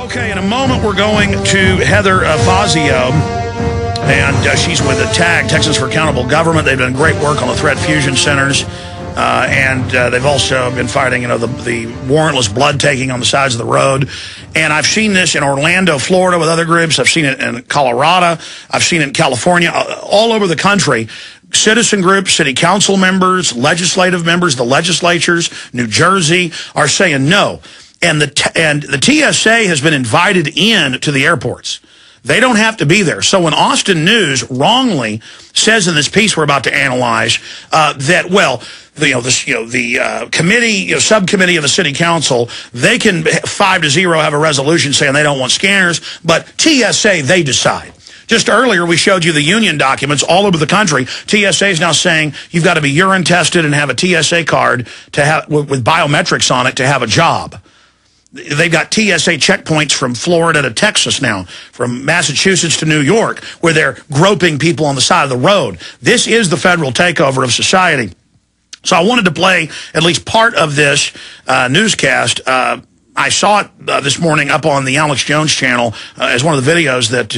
Okay, in a moment we're going to Heather Fazio, and she's with the TAG, Texans for Accountable Government. They've done great work on the threat fusion centers, and they've also been fighting, the warrantless blood taking on the sides of the road. And I've seen this in Orlando, Florida, with other groups. I've seen it in Colorado. I've seen it in California, all over the country. Citizen groups, city council members, legislative members, the legislatures, New Jersey are saying no. And the TSA has been invited in to the airports. They don't have to be there. So when Austin News wrongly says in this piece we're about to analyze that, well, the committee, subcommittee of the city council, they can 5-0 have a resolution saying they don't want scanners, but TSA, they decide. Just earlier, we showed you the union documents all over the country. TSA is now saying you've got to be urine tested and have a TSA card to have with biometrics on it to have a job. They've got TSA checkpoints from Florida to Texas now, from Massachusetts to New York, where they're groping people on the side of the road. This is the federal takeover of society. So I wanted to play at least part of this newscast. I saw it this morning up on the Alex Jones channel as one of the videos that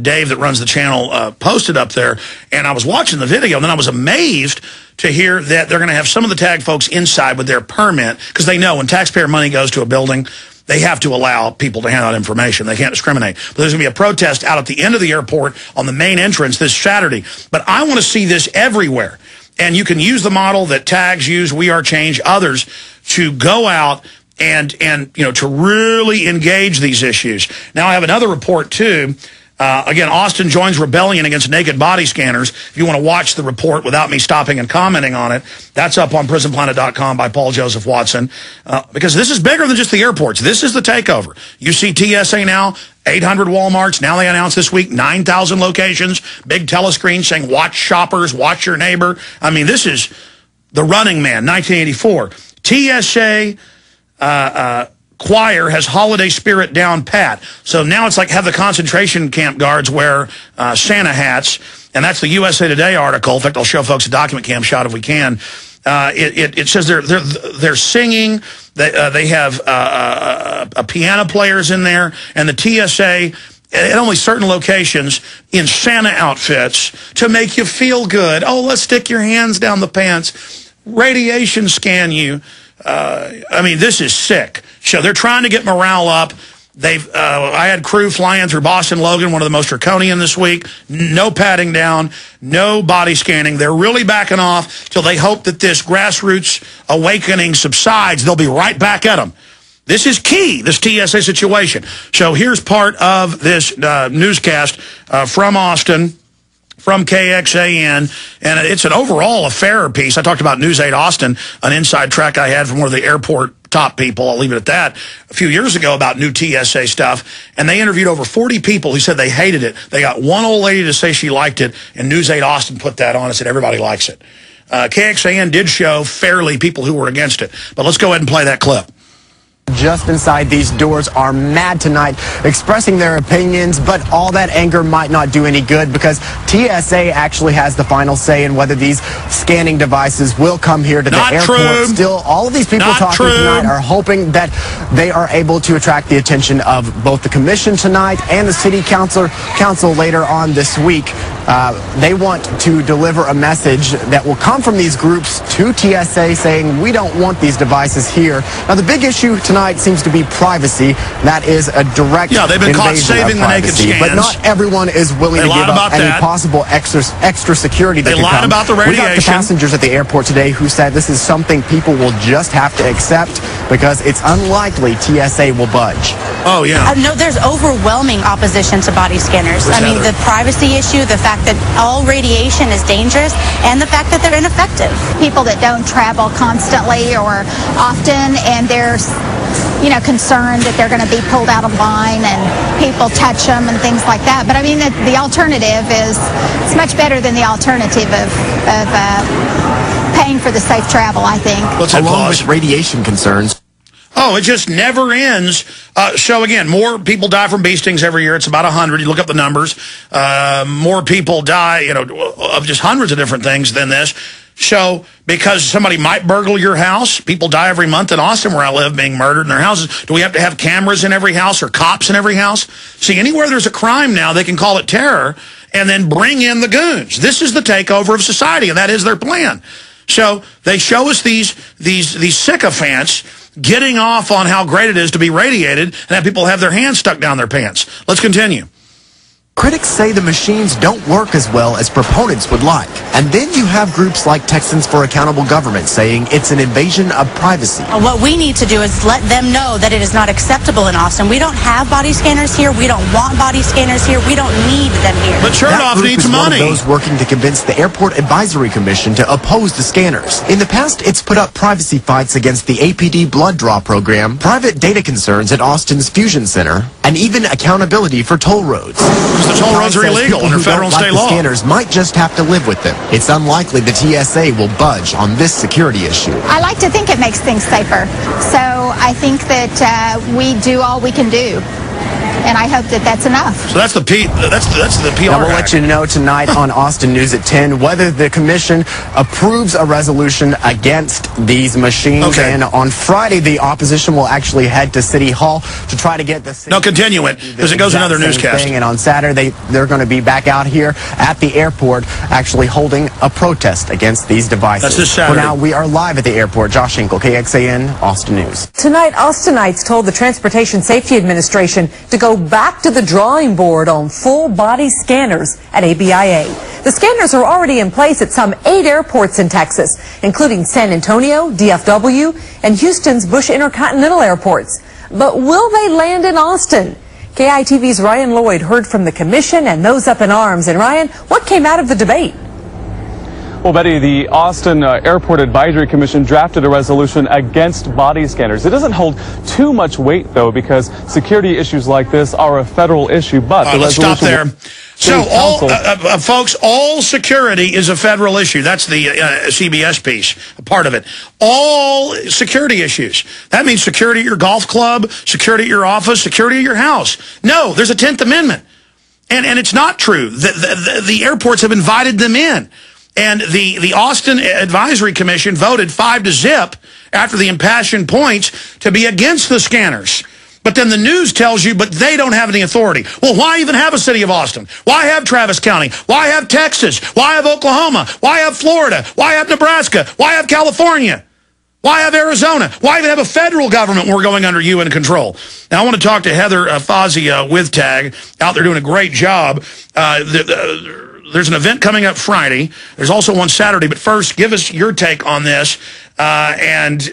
Dave that runs the channel posted up there. And I was watching the video, and then I was amazed to hear that they're going to have some of the TAG folks inside with their permit, because they know when taxpayer money goes to a building, they have to allow people to hand out information. They can't discriminate. But there's going to be a protest out at the end of the airport on the main entrance this Saturday. But I want to see this everywhere. And you can use the model that TAGs use, We Are Change, others, to go out and to really engage these issues. Now, I have another report, too. Again, Austin joins rebellion against naked body scanners. If you want to watch the report without me stopping and commenting on it, that's up on prisonplanet.com by Paul Joseph Watson. Because this is bigger than just the airports. This is the takeover. You see TSA now, 800 Walmarts. Now they announced this week 9,000 locations. Big telescreen saying, watch shoppers, watch your neighbor. I mean, this is the Running Man, 1984. TSA choir has holiday spirit down pat. So now it's like have the concentration camp guards wear Santa hats. And that's the USA Today article. In fact, I'll show folks a document cam shot if we can. It says they're singing. They have piano players in there. And the TSA at only certain locations in Santa outfits to make you feel good. Oh, let's stick your hands down the pants. Radiation scan you. I mean, this is sick. So they're trying to get morale up. I had crew flying through Boston Logan, one of the most draconian this week. No patting down, no body scanning. They're really backing off till they hope that this grassroots awakening subsides. They'll be right back at them. This is key, this TSA situation. So here's part of this newscast from Austin, from KXAN, and it's an overall affair piece. I talked about News 8 Austin, an inside track I had from one of the airport top people, I'll leave it at that, a few years ago about new TSA stuff, and they interviewed over 40 people who said they hated it. They got one old lady to say she liked it, and News 8 Austin put that on and said everybody likes it. KXAN did show fairly people who were against it, but let's go ahead and play that clip. Just inside these doors are mad tonight, expressing their opinions, but all that anger might not do any good because TSA actually has the final say in whether these scanning devices will come here to the airport. True. Still, all of these people talking tonight are hoping that they are able to attract the attention of both the commission tonight and the city council later on this week. They want to deliver a message that will come from these groups to TSA saying we don't want these devices here. Now, the big issue tonight seems to be privacy. That is a direct they've been caught saving the naked scans. But not everyone is willing to give up any possible extra security that they lied about the radiation. We got the passengers at the airport today who said this is something people will just have to accept because it's unlikely TSA will budge. Oh, yeah. No, there's overwhelming opposition to body scanners. I mean, the privacy issue, the fact that all radiation is dangerous, and the fact that they're ineffective. People that don't travel constantly or often, and they're concerned that they're going to be pulled out of line and people touch them and things like that. But I mean, the alternative it's much better than the alternative of paying for the safe travel, I think. Along with radiation concerns. Oh, it just never ends. So again, more people die from bee stings every year. It's about 100. You look up the numbers. More people die, of just hundreds of different things than this. So because somebody might burgle your house, people die every month in Austin where I live being murdered in their houses. Do we have to have cameras in every house or cops in every house? See, anywhere there's a crime now, they can call it terror and then bring in the goons. This is the takeover of society, and that is their plan. So they show us these sycophants getting off on how great it is to be radiated and have people have their hands stuck down their pants. Let's continue. Critics say the machines don't work as well as proponents would like. And then you have groups like Texans for Accountable Government saying it's an invasion of privacy. What we need to do is let them know that it is not acceptable in Austin. We don't have body scanners here. We don't want body scanners here. We don't need them here. But Chernoff needs money. One of those working to convince the Airport Advisory Commission to oppose the scanners. In the past, it's put up privacy fights against the APD blood draw program, private data concerns at Austin's Fusion Center, and even accountability for toll roads. The toll roads are illegal under federal and state law. Scanners might just have to live with them. It's unlikely the TSA will budge on this security issue. I like to think it makes things safer. So I think that we do all we can do. And I hope that that's enough. So that's the PR. Now we'll let you know tonight on Austin News at 10 whether the commission approves a resolution against these machines. Okay. And on Friday, the opposition will actually head to City Hall to try to get the city. No, continue it, because it goes another newscast. And on Saturday, they're going to be back out here at the airport actually holding a protest against these devices. That's this Saturday. For now, we are live at the airport. Josh Hinkle, KXAN, Austin News. Tonight, Austinites told the Transportation Safety Administration to go back to the drawing board on full body scanners at ABIA. The scanners are already in place at some 8 airports in Texas, including San Antonio, DFW, and Houston's Bush Intercontinental airports. But will they land in Austin? KITV's Ryan Lloyd heard from the commission and those up in arms. And Ryan, what came out of the debate? Well, Betty, the Austin Airport Advisory Commission drafted a resolution against body scanners. It doesn't hold too much weight, though, because security issues like this are a federal issue. But the let's stop there. So, folks, all security is a federal issue. That's the CBS piece, a part of it. All security issues. That means security at your golf club, security at your office, security at your house. No, there's a 10th Amendment. And it's not true. The airports have invited them in. And the Austin Advisory Commission voted 5-0 after the impassioned points to be against the scanners. But then the news tells you, but they don't have any authority. Well, why even have a city of Austin? Why have Travis County? Why have Texas? Why have Oklahoma? Why have Florida? Why have Nebraska? Why have California? Why have Arizona? Why even have a federal government when we're going under UN control? Now, I want to talk to Heather Fazio with TAG, out there doing a great job. There's an event coming up Friday. There's also one Saturday. But first, give us your take on this and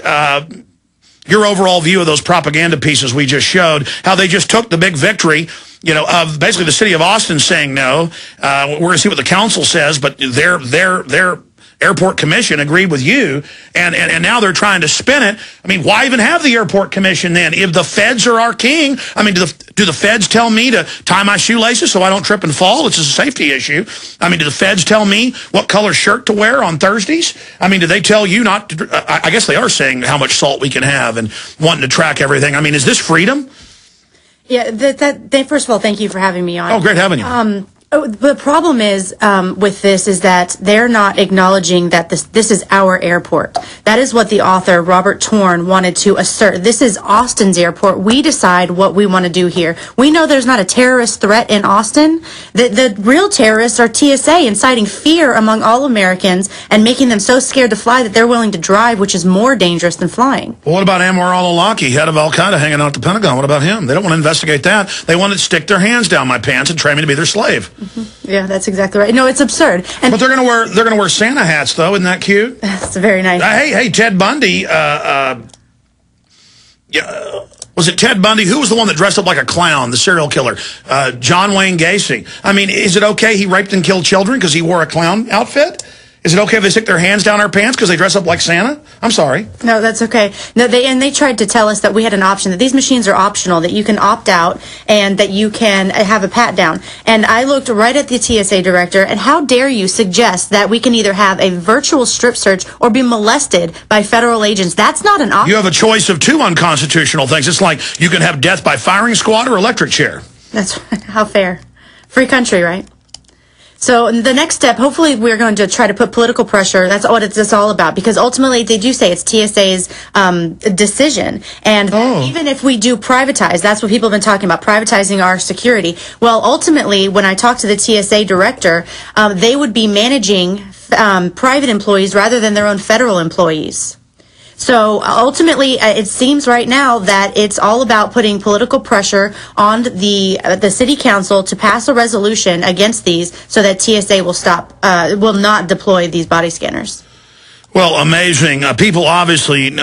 your overall view of those propaganda pieces we just showed, how they just took the big victory, you know, of basically the city of Austin saying no. We're going to see what the council says, but their airport commission agreed with you, and now they're trying to spin it. I mean, why even have the airport commission then? If the feds are our king, I mean, do the feds tell me to tie my shoelaces so I don't trip and fall? It's a safety issue. I mean, do the feds tell me what color shirt to wear on Thursdays? I mean, do they tell you not to? I guess they are saying how much salt we can have and wanting to track everything. I mean, is this freedom? Yeah, first of all, thank you for having me on. Oh, great having you. The problem is with this is that they're not acknowledging that this is our airport. That is what the author, Robert Torn, wanted to assert. This is Austin's airport. We decide what we want to do here. We know there's not a terrorist threat in Austin. The real terrorists are TSA, inciting fear among all Americans and making them so scared to fly that they're willing to drive, which is more dangerous than flying. Well, what about Anwar al-Awlaki, head of Al-Qaeda, hanging out at the Pentagon? What about him? They don't want to investigate that. They want to stick their hands down my pants and train me to be their slave. Yeah, that's exactly right. No, it's absurd. But they're gonna wear Santa hats, though. Isn't that cute? That's very nice. Hey, Ted Bundy. Was it Ted Bundy? Who was the one that dressed up like a clown? The serial killer, John Wayne Gacy. I mean, is it okay he raped and killed children because he wore a clown outfit? Is it okay if they stick their hands down our pants because they dress up like Santa? I'm sorry. No, that's okay. No, they tried to tell us that we had an option, that these machines are optional, that you can opt out and that you can have a pat down. And I looked right at the TSA director, and how dare you suggest that we can either have a virtual strip search or be molested by federal agents? That's not an option. You have a choice of 2 unconstitutional things. It's like you can have death by firing squad or electric chair. That's how fair. Free country, right? So the next step, hopefully we're going to try to put political pressure. That's what it's all about, because ultimately they do say it's TSA's decision. And even if we do privatize, that's what people have been talking about, privatizing our security. Well, ultimately, when I talked to the TSA director, they would be managing private employees rather than their own federal employees. So ultimately, it seems right now that it's all about putting political pressure on the city council to pass a resolution against these, so that TSA will not deploy these body scanners. Well, amazing. People obviously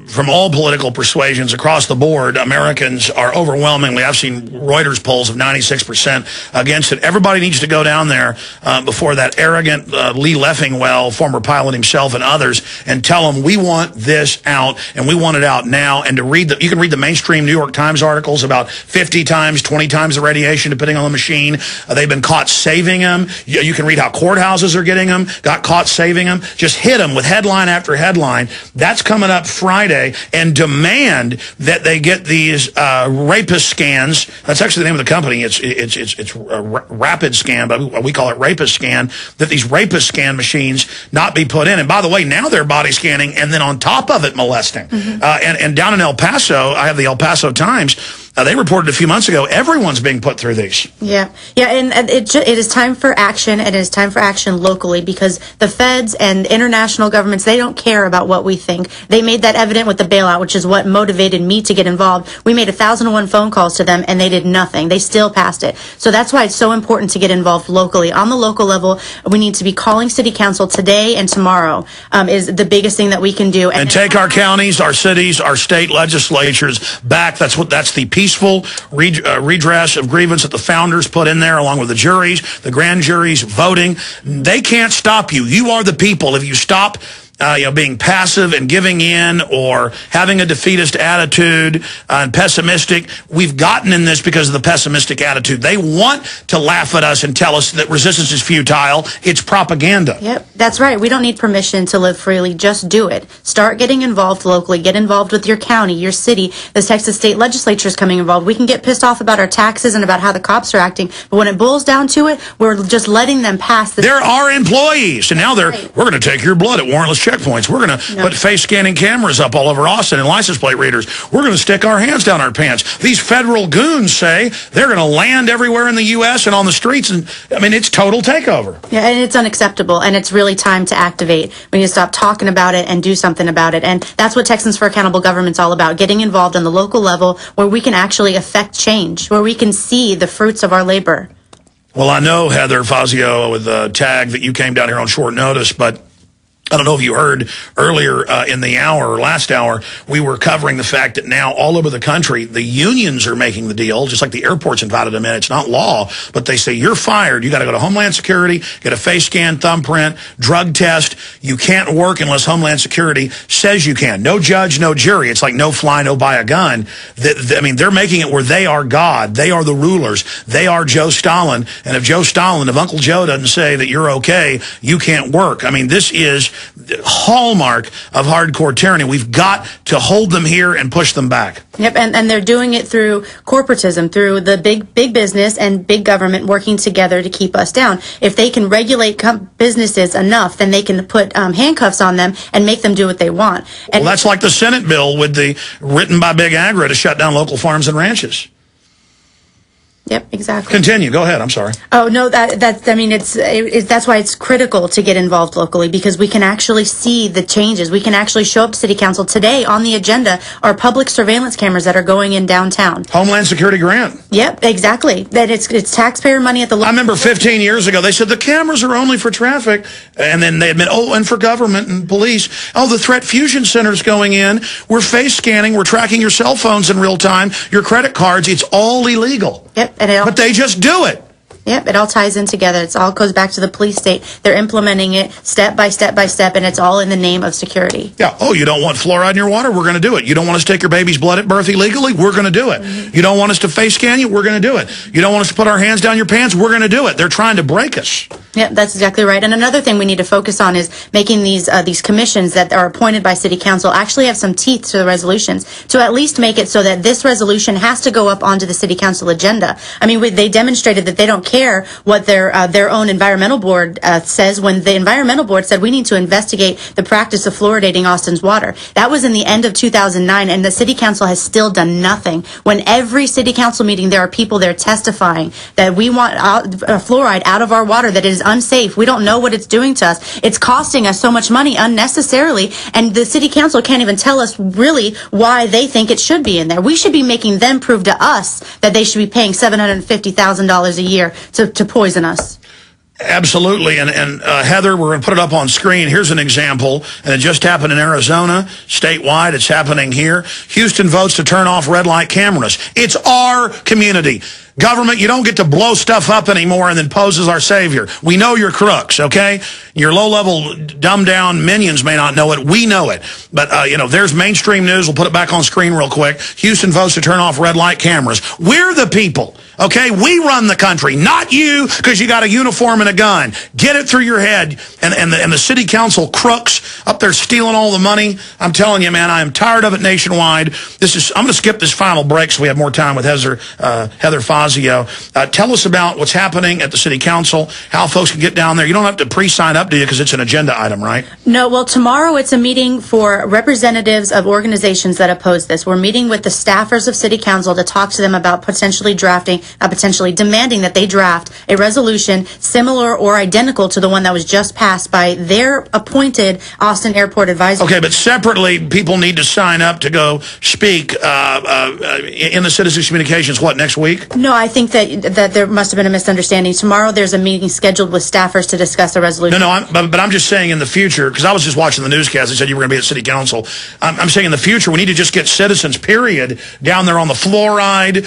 from all political persuasions across the board, Americans are overwhelmingly, I've seen Reuters polls of 96% against it. Everybody needs to go down there before that arrogant Lee Leffingwell, former pilot himself, and others, and tell them we want this out, and we want it out now. And to read you can read the mainstream New York Times articles about 50 times, 20 times the radiation, depending on the machine. They've been caught saving them. You can read how courthouses are getting them, got caught saving them. Just hit them with headline after headline. That's coming up Friday, and demand that they get these rapist scans. That's actually the name of the company. It's Rapid Scan, but we call it Rapist Scan. That these rapist scan machines not be put in. And by the way, now they're body scanning and then on top of it molesting. And down in El Paso, I have the El Paso Times. They reported a few months ago, everyone's being put through these. Yeah, and it is time for action, and it is time for action locally, because the feds and international governments, they don't care about what we think. They made that evident with the bailout, which is what motivated me to get involved. We made 1,001 phone calls to them, and they did nothing. They still passed it. So that's why it's so important to get involved locally. On the local level, we need to be calling City Council today and tomorrow is the biggest thing that we can do. And take our counties, our cities, our state legislatures back. That's the peaceful redress of grievance that the founders put in there, along with the juries, the grand juries, voting. They can't stop you. You are the people. If you stop being passive and giving in, or having a defeatist attitude and pessimistic. We've gotten in this because of the pessimistic attitude. They want to laugh at us and tell us that resistance is futile. It's propaganda. Yep, that's right. We don't need permission to live freely. Just do it. Start getting involved locally. Get involved with your county, your city. The Texas state legislature is coming involved. We can get pissed off about our taxes and about how the cops are acting, but when it boils down to it, we're just letting them pass this. There are employees, and now we're going to take your blood at warrantless checkpoints. We're going to put face scanning cameras up all over Austin and license plate readers. We're going to stick our hands down our pants. These federal goons say they're going to land everywhere in the U.S. and on the streets. And I mean, it's total takeover. Yeah, and it's unacceptable. And it's really time to activate. We need to stop talking about it and do something about it. And that's what Texans for Accountable Government's all about, getting involved on the local level where we can actually affect change, where we can see the fruits of our labor. Well, I know, Heather Fazio, with the tag, that you came down here on short notice, but I don't know if you heard earlier in the hour or last hour, we were covering the fact that now all over the country, the unions are making the deal, just like the airports invited them in. It's not law, but they say, you're fired. You got to go to Homeland Security, get a face scan, thumbprint, drug test. You can't work unless Homeland Security says you can. No judge, no jury. It's like no fly, no buy a gun. I mean, they're making it where they are God. They are the rulers. They are Joe Stalin. And if Uncle Joe doesn't say that you're okay, you can't work. I mean, this is hallmark of hardcore tyranny. We've got to hold them here and push them back. Yep, and they're doing it through corporatism, through the big business and big government working together to keep us down. If they can regulate businesses enough, then they can put handcuffs on them and make them do what they want. And well, that's like the Senate bill written by Big Agra to shut down local farms and ranches. Yep, exactly. Continue. Go ahead. I'm sorry. Oh no, that's why it's critical to get involved locally, because we can actually see the changes. We can actually show up to City Council today. On the agenda are public surveillance cameras that are going in downtown. Homeland Security grant. Yep, exactly. That it's taxpayer money at the. I remember 15 years ago they said the cameras are only for traffic, and then they admit, and for government and police. Oh, the threat fusion center's going in. We're face scanning. We're tracking your cell phones in real time, your credit cards. It's all illegal. Yep. But they just do it. Yep, it all ties in together. It all goes back to the police state. They're implementing it step by step by step, and it's all in the name of security. Yeah. Oh, you don't want fluoride in your water? We're going to do it. You don't want us to take your baby's blood at birth illegally? We're going to do it. You don't want us to face scan you? We're going to do it. You don't want us to put our hands down your pants? We're going to do it. They're trying to break us. Yeah, that's exactly right. And another thing we need to focus on is making these commissions that are appointed by City Council actually have some teeth to the resolutions, to at least make it so that this resolution has to go up onto the City Council agenda. I mean, they demonstrated that they don't care what their own environmental board says, when the environmental board said we need to investigate the practice of fluoridating Austin's water. That was in the end of 2009, and the City Council has still done nothing. When every City Council meeting there are people there testifying that we want fluoride out of our water, that it is unsafe. We don't know what it's doing to us. It's costing us so much money unnecessarily, and the City Council can't even tell us really why they think it should be in there. We should be making them prove to us that they should be paying $750,000 a year to poison us. Absolutely. And Heather, we're going to put it up on screen. Here's an example. And it just happened in Arizona, statewide. It's happening here. Houston votes to turn off red light cameras. It's our community. Government, you don't get to blow stuff up anymore and then pose as our savior. We know you're crooks, okay? Your low-level, dumbed-down minions may not know it. We know it. But, you know, there's mainstream news. We'll put it back on screen real quick. Houston votes to turn off red light cameras. We're the people, okay? We run the country, not you, because you got a uniform and a gun. Get it through your head. And the city council crooks up there stealing all the money. I'm telling you, man, I am tired of it nationwide. I'm going to skip this final break so we have more time with Heather Fazio. Tell us about what's happening at the City Council, how folks can get down there. You don't have to pre-sign up, do you, because it's an agenda item, right? No, well, tomorrow it's a meeting for representatives of organizations that oppose this. We're meeting with the staffers of City Council to talk to them about potentially demanding that they draft a resolution similar or identical to the one that was just passed by their appointed Austin Airport Advisory. Okay, but separately, people need to sign up to go speak in the Citizens Communications, what, next week? No, I think that there must have been a misunderstanding. Tomorrow there's a meeting scheduled with staffers to discuss a resolution. No, but I'm just saying in the future, because I was just watching the newscast, they said you were going to be at City Council. I'm saying in the future, we need to just get citizens, period, down there on the fluoride,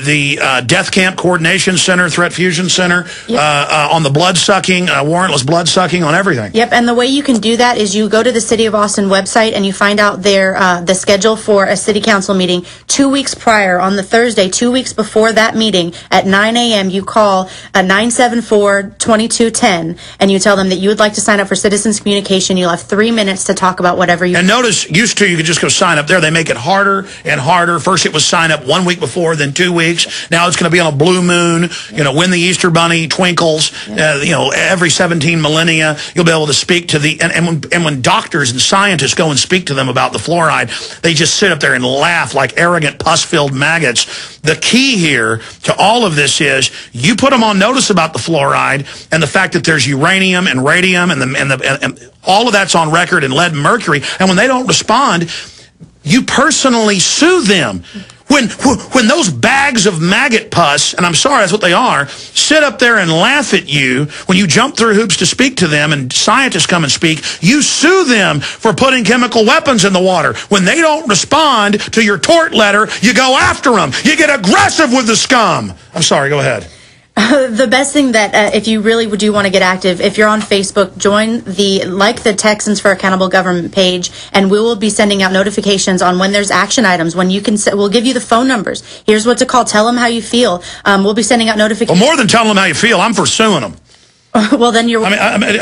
the Death Camp Coordination Center, Threat Fusion Center, on the blood-sucking, warrantless blood-sucking, on everything. Yep, and the way you can do that is you go to the City of Austin website and you find out the schedule for a City Council meeting 2 weeks prior, on the Thursday, 2 weeks before that meeting at 9 a.m. You call 974-2210 and you tell them that you would like to sign up for Citizens Communication. You'll have 3 minutes to talk about whatever you. And notice, used to you could just go sign up there. They make it harder and harder. First it was sign up 1 week before, then 2 weeks. Now it's going to be on a blue moon. You know, when the Easter Bunny twinkles. You know, every 17 millennia you'll be able to speak to the and when doctors and scientists go and speak to them about the fluoride, they just sit up there and laugh like arrogant pus-filled maggots. The key here to all of this is you put them on notice about the fluoride and the fact that there's uranium and radium and all of that's on record, and lead and mercury. And when they don't respond, you personally sue them. When those bags of maggot pus, and I'm sorry, that's what they are, sit up there and laugh at you, when you jump through hoops to speak to them and scientists come and speak, you sue them for putting chemical weapons in the water. When they don't respond to your tort letter, you go after them. You get aggressive with the scum. I'm sorry, go ahead. The best thing that if you really do want to get active, if you're on Facebook, join the Texans for Accountable Government page, and we will be sending out notifications on when there's action items, when you can. We'll give you the phone numbers. Here's what to call. Tell them how you feel. We'll be sending out notifications. Well, more than telling them how you feel, I'm for suing them. Well, then you're. I mean,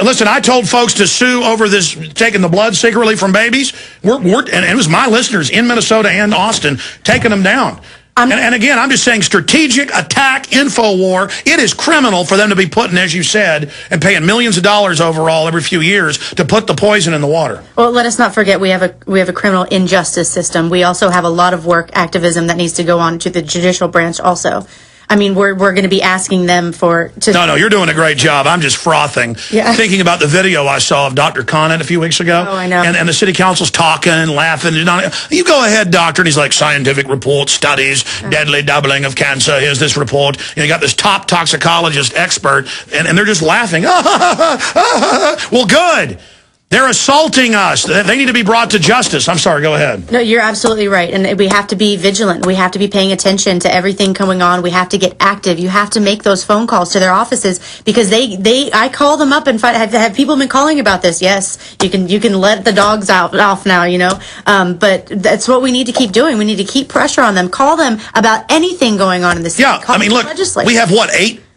listen, I told folks to sue over this taking the blood secretly from babies. And it was my listeners in Minnesota and Austin taking them down. And again, I'm just saying strategic attack info war. It is criminal for them to be putting, as you said, and paying millions of dollars overall every few years to put the poison in the water. Well, let us not forget we have a criminal injustice system. We also have a lot of activism that needs to go on to the judicial branch also. I mean, we're going to be asking them No, you're doing a great job. I'm just frothing. Yeah. Thinking about the video I saw of Dr. Conant a few weeks ago. Oh, I know. And the city council's talking and laughing. You go ahead, doctor. And he's like, scientific report, studies, deadly doubling of cancer. Here's this report. You got this top toxicologist expert, and they're just laughing. Well, good. They're assaulting us. They need to be brought to justice. I'm sorry, go ahead. No, you're absolutely right. And we have to be vigilant. We have to be paying attention to everything going on. We have to get active. You have to make those phone calls to their offices, because I call them up and have people been calling about this. Yes, you can let the dogs off now, you know. But that's what we need to keep doing. We need to keep pressure on them. Call them about anything going on in the city. Yeah, I mean, look, we have what,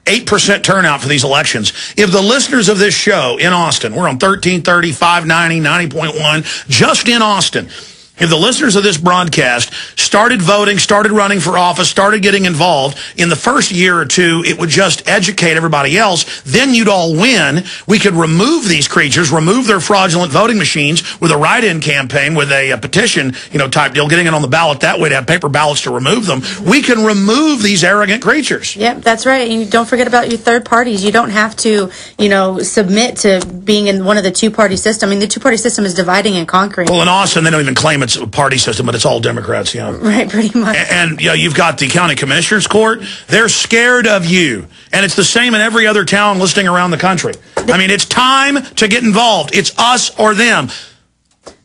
8% turnout for these elections. If the listeners of this show in Austin, we're on 1330, 590, 90.1, just in Austin, if the listeners of this broadcast started voting, started running for office, started getting involved, in the first year or two, it would just educate everybody else. Then you'd all win. We could remove these creatures, remove their fraudulent voting machines with a write-in campaign, with a petition, type deal, getting it on the ballot that way to have paper ballots to remove them. We can remove these arrogant creatures. Yep, that's right. And don't forget about your third parties. You don't have to, submit to being in one of the two-party system. I mean, the two-party system is dividing and conquering. Well, in Austin, they don't even claim it's a party system, but it's all Democrats, Right, pretty much. And you've got the county commissioners court. They're scared of you. And it's the same in every other town listing around the country. I mean, it's time to get involved. It's us or them.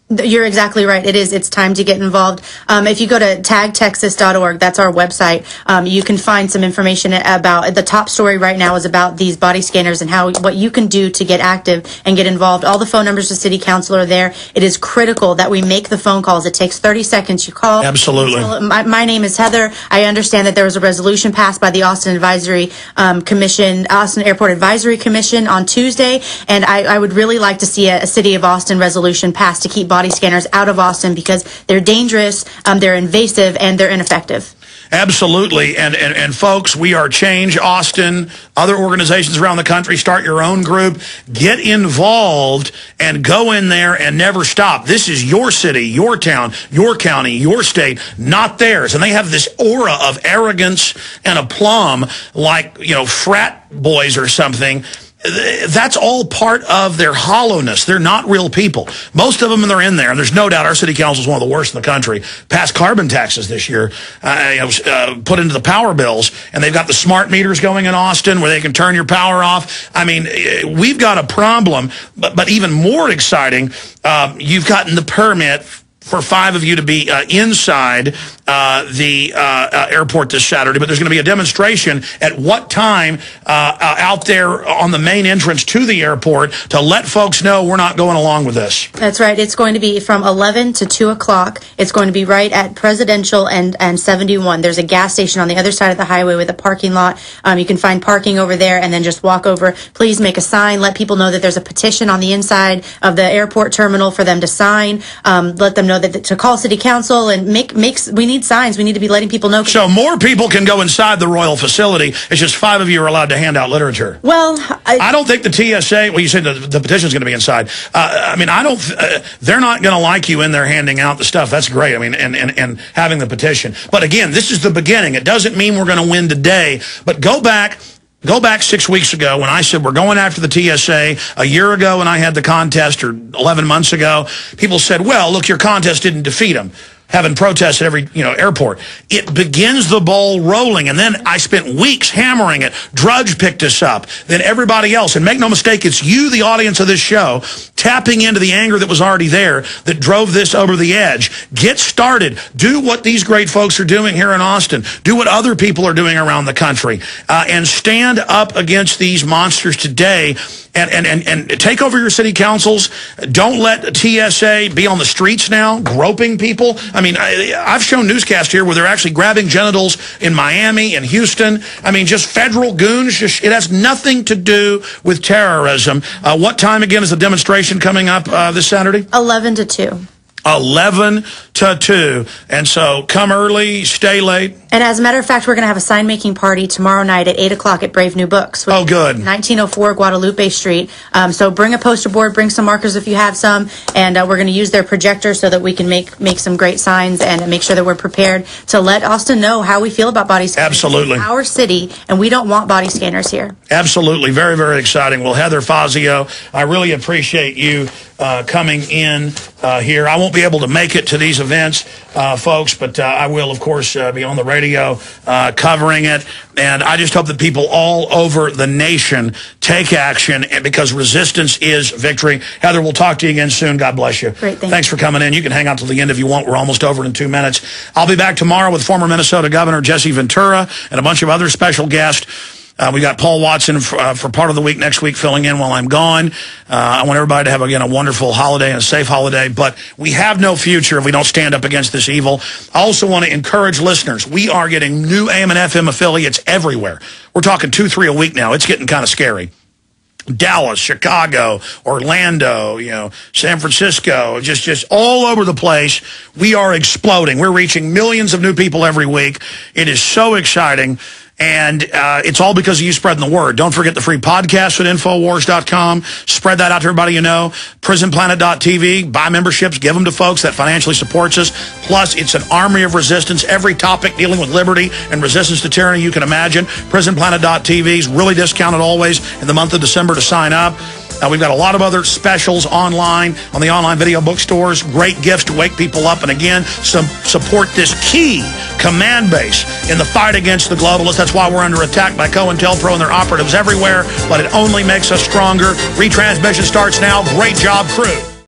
You're exactly right. It's time to get involved. If you go to tagtexas.org, that's our website, you can find some information about, the top story right now is about these body scanners and what you can do to get active and get involved. All the phone numbers to city council are there. It is critical that we make the phone calls. It takes 30 seconds. You call. Absolutely. My name is Heather. I understand that there was a resolution passed by the Austin Advisory Commission, Austin Airport Advisory Commission on Tuesday, and I would really like to see a City of Austin resolution passed to keep body scanners out of Austin because they're dangerous, they're invasive, and they're ineffective. Absolutely. And folks, we are Change Austin, other organizations around the country. Start your own group. Get involved and go in there and never stop. This is your city, your town, your county, your state, not theirs. And they have this aura of arrogance and aplomb like, frat boys or something. That's all part of their hollowness. They're not real people. Most of them, they're in there. And there's no doubt our city council is one of the worst in the country. Passed carbon taxes this year, put into the power bills. And they've got the smart meters going in Austin where they can turn your power off. I mean, we've got a problem. But even more exciting, you've gotten the permit for 5 of you to be inside the airport this Saturday, but there's going to be a demonstration at what time out there on the main entrance to the airport to let folks know we're not going along with this. That's right. It's going to be from 11 to 2 o'clock. It's going to be right at Presidential and 71. There's a gas station on the other side of the highway with a parking lot. You can find parking over there and then just walk over. Please make a sign. Let people know that there's a petition on the inside of the airport terminal for them to sign. Let them know that to call city council and we need signs. We need to be letting people know. So more people can go inside the royal facility. It's just 5 of you are allowed to hand out literature. Well, I don't think the TSA, well, you said the petition's going to be inside. They're not going to like you in there handing out the stuff. That's great. I mean, and having the petition. But again, this is the beginning. It doesn't mean we're going to win today, but go back 6 weeks ago when I said we're going after the TSA. A year ago when I had the contest, or 11 months ago, people said, well, look, your contest didn't defeat them. Having protests at every airport. It begins the ball rolling, and then I spent weeks hammering it. Drudge picked us up, then everybody else. And make no mistake, it's you, the audience of this show, tapping into the anger that was already there that drove this over the edge. Get started. Do what these great folks are doing here in Austin. Do what other people are doing around the country. And stand up against these monsters today. And take over your city councils. Don't let TSA be on the streets now, groping people. I mean, I've shown newscasts here where they're actually grabbing genitals in Miami and Houston. I mean, just federal goons. It has nothing to do with terrorism. What time, again, is the demonstration coming up this Saturday? 11 to 2. 11 to 2. And so come early, stay late. And as a matter of fact, we're going to have a sign-making party tomorrow night at 8 o'clock at Brave New Books. Oh, good. 1904 Guadalupe Street. So bring a poster board, bring some markers if you have some, and we're going to use their projector so that we can make some great signs and make sure that we're prepared to let Austin know how we feel about body scanners. Absolutely. It's our city, and we don't want body scanners here. Absolutely. Very, very exciting. Well, Heather Fazio, I really appreciate you coming in here. I won't be able to make it to these events, folks, but I will, of course, be on the radio covering it. And I just hope that people all over the nation take action, because resistance is victory. Heather, we'll talk to you again soon. God bless you. Great, thanks for coming in. You can hang out till the end if you want. We're almost over in 2 minutes. I'll be back tomorrow with former Minnesota Governor Jesse Ventura and a bunch of other special guests. We got Paul Watson for part of the week next week filling in while I'm gone. I want everybody to have, again, a wonderful holiday and a safe holiday. But we have no future if we don't stand up against this evil. I also want to encourage listeners. We are getting new AM and FM affiliates everywhere. We're talking 2-3 a week now. It's getting kind of scary. Dallas, Chicago, Orlando, San Francisco, just all over the place. We are exploding. We're reaching millions of new people every week. It is so exciting. And it's all because of you spreading the word. Don't forget the free podcast at Infowars.com. Spread that out to everybody you know. PrisonPlanet.tv. Buy memberships. Give them to folks. That financially supports us. Plus, it's an army of resistance. Every topic dealing with liberty and resistance to tyranny you can imagine. PrisonPlanet.tv is really discounted always in the month of December to sign up. We've got a lot of other specials online on the online video bookstores. Great gifts to wake people up. And again, support this key command base in the fight against the globalists. That's why we're under attack by COINTELPRO and their operatives everywhere. But it only makes us stronger. Retransmission starts now. Great job, crew.